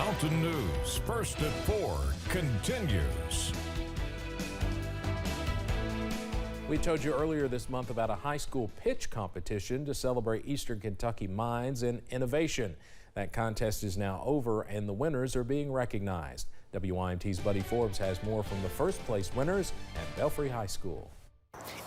Mountain News, first at 4, continues. We told you earlier this month about a high school pitch competition to celebrate Eastern Kentucky mines and innovation. That contest is now over and the winners are being recognized. WYMT's Buddy Forbes has more from the first place winners at Belfry High School.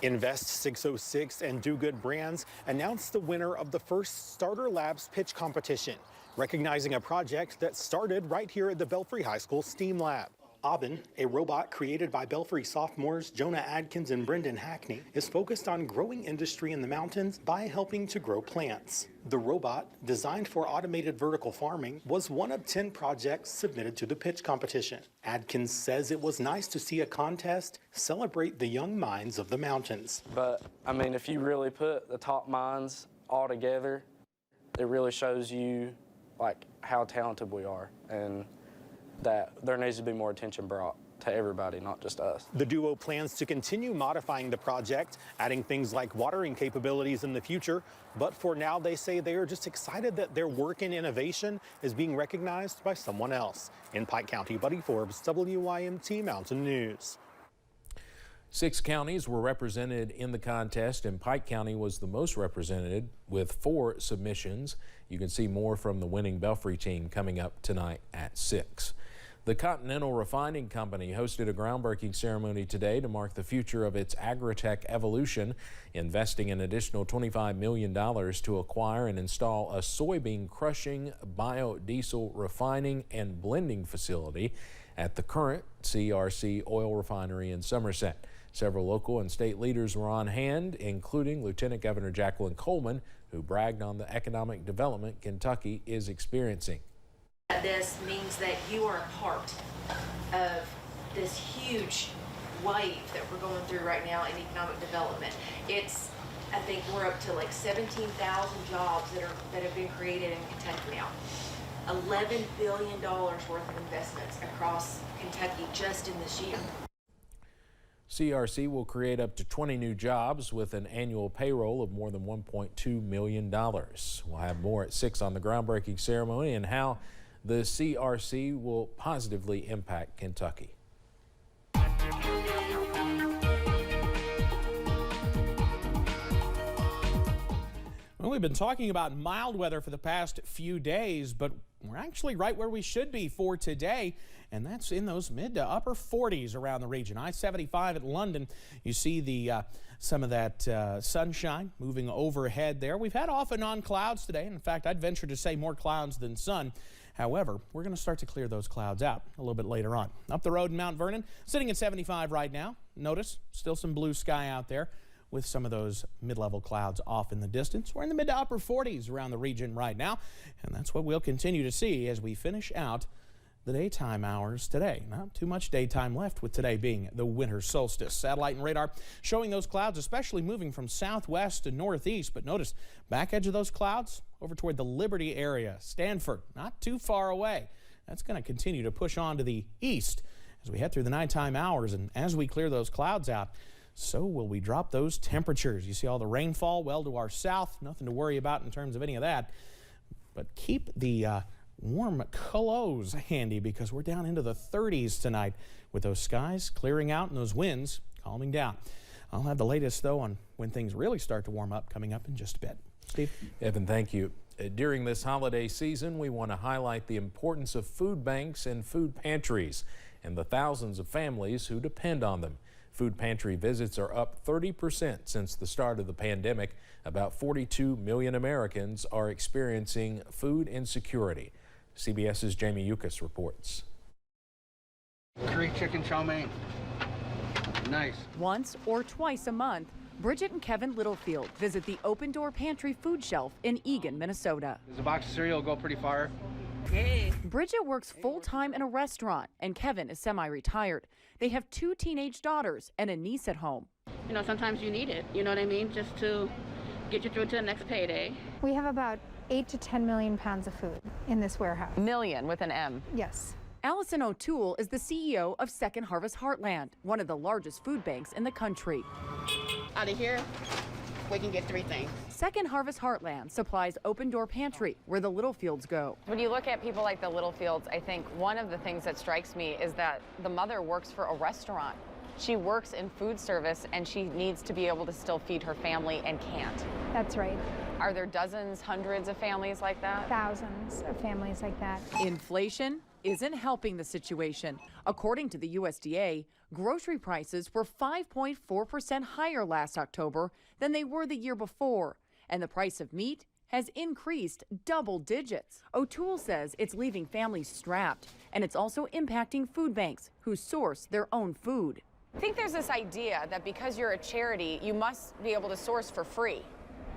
Invest 606 and Do Good Brands announced the winner of the first Starter Labs pitch competition, recognizing a project that started right here at the Belfry High School STEAM Lab. Aubin, a robot created by Belfry sophomores Jonah Adkins and Brendan Hackney, is focused on growing industry in the mountains by helping to grow plants. The robot, designed for automated vertical farming, was one of 10 projects submitted to the pitch competition. Adkins says it was nice to see a contest celebrate the young minds of the mountains. But, I mean, if you really put the top minds all together, it really shows you, like, how talented we are, and that there needs to be more attention brought to everybody, not just us. The duo plans to continue modifying the project, adding things like watering capabilities in the future. But for now, they say they are just excited that their work in innovation is being recognized by someone else. In Pike County, Buddy Forbes, WYMT Mountain News. 6 counties were represented in the contest, and Pike County was the most represented with 4 submissions. You can see more from the winning Belfry team coming up tonight at 6. The Continental Refining Company hosted a groundbreaking ceremony today to mark the future of its agritech evolution, investing an additional $25 million to acquire and install a soybean crushing, biodiesel refining and blending facility at the current CRC oil refinery in Somerset. Several local and state leaders were on hand, including Lieutenant Governor Jacqueline Coleman, who bragged on the economic development Kentucky is experiencing. This means that you are a part of this huge wave that we're going through right now in economic development. I think we're up to like 17,000 jobs that have been created in Kentucky now. $11 billion worth of investments across Kentucky just in this year. CRC will create up to 20 new jobs with an annual payroll of more than $1.2 million. We'll have more at 6 on the groundbreaking ceremony and how the CRC will positively impact Kentucky. Well, we've been talking about mild weather for the past few days, but we're actually right where we should be for today, and that's in those mid to upper 40s around the region. I-75 at London, you see the some of that sunshine moving overhead there. We've had off and on clouds today. In fact, I'd venture to say more clouds than sun. However, we're going to start to clear those clouds out a little bit later on. Up the road in Mount Vernon, sitting at 75 right now. Notice, still some blue sky out there with some of those mid-level clouds off in the distance. We're in the mid to upper 40s around the region right now, and that's what we'll continue to see as we finish out the daytime hours today. Not too much daytime left, with today being the winter solstice. Satellite and radar showing those clouds, especially moving from southwest to northeast. But notice, back edge of those clouds over toward the Liberty area. Stanford, not too far away. That's going to continue to push on to the east as we head through the nighttime hours. And as we clear those clouds out, so will we drop those temperatures. You see all the rainfall well to our south. Nothing to worry about in terms of any of that. But keep the warm clothes handy, because we're down into the 30s tonight with those skies clearing out and those winds calming down. I'll have the latest, though, on when things really start to warm up coming up in just a bit. Steve? Evan, thank you. During this holiday season, we want to highlight the importance of food banks and food pantries and the thousands of families who depend on them. Food pantry visits are up 30% since the start of the pandemic. About 42 million Americans are experiencing food insecurity. CBS's Jamie Yukas reports. Curry chicken chow mein. Nice. Once or twice a month, Bridget and Kevin Littlefield visit the Open Door Pantry food shelf in Eagan, Minnesota. Does a box of cereal go pretty far? Hey. Bridget works full-time in a restaurant, and Kevin is semi-retired. They have 2 teenage daughters and a niece at home. You know, sometimes you need it, you know what I mean, just to get you through to the next payday. We have about 8 to 10 million pounds of food in this warehouse. Million with an M. Yes. Allison O'Toole is the CEO of Second Harvest Heartland, one of the largest food banks in the country. Out of here, we can get 3 things. Second Harvest Heartland supplies Open Door Pantry, where the Littlefields go. When you look at people like the Littlefields, I think one of the things that strikes me is that the mother works for a restaurant. She works in food service and she needs to be able to still feed her family and can't. That's right. Are there dozens, hundreds of families like that? Thousands of families like that. Inflation isn't helping the situation. According to the USDA, grocery prices were 5.4% higher last October than they were the year before, and the price of meat has increased double digits. O'Toole says it's leaving families strapped, and it's also impacting food banks who source their own food. I think there's this idea that because you're a charity, you must be able to source for free.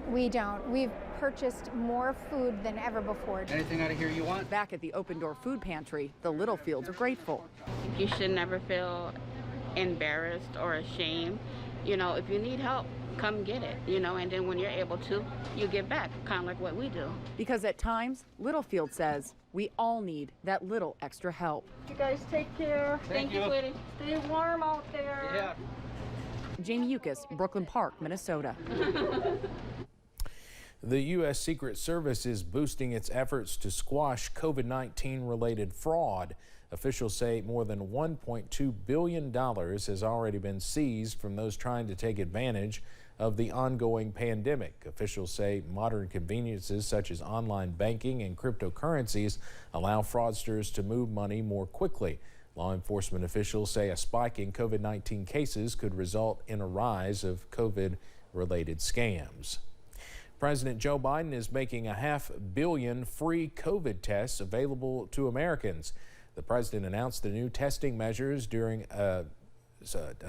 We don't. We've purchased more food than ever before. Anything out of here you want? Back at the Open Door Food Pantry, the Littlefields are grateful. You should never feel embarrassed or ashamed. You know, if you need help, come get it, you know, and then when you're able to, you give back, kind of like what we do. Because at times, Littlefield says we all need that little extra help. You guys take care. Thank you, sweetie. Stay warm out there. Yeah. Jamie Yukis, Brooklyn Park, Minnesota. The U.S. Secret Service is boosting its efforts to squash COVID-19 related fraud. Officials say more than $1.2 billion has already been seized from those trying to take advantage of the ongoing pandemic. Officials say modern conveniences such as online banking and cryptocurrencies allow fraudsters to move money more quickly. Law enforcement officials say a spike in COVID-19 cases could result in a rise of COVID-related scams. President Joe Biden is making 500 million free COVID tests available to Americans. The president announced the new testing measures during a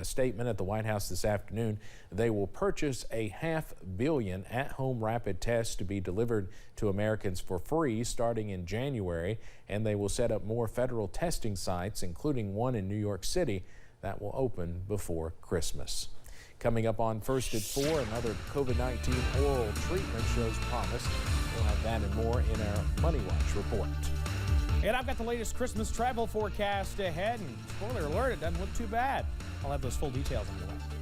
statement at the White House this afternoon. They will purchase 500 million at-home rapid tests to be delivered to Americans for free starting in January, and they will set up more federal testing sites, including one in New York City that will open before Christmas. Coming up on First at 4, another COVID-19 oral treatment shows promise. We'll have that and more in our Money Watch report. And I've got the latest Christmas travel forecast ahead, and spoiler alert, it doesn't look too bad. I'll have those full details on the way.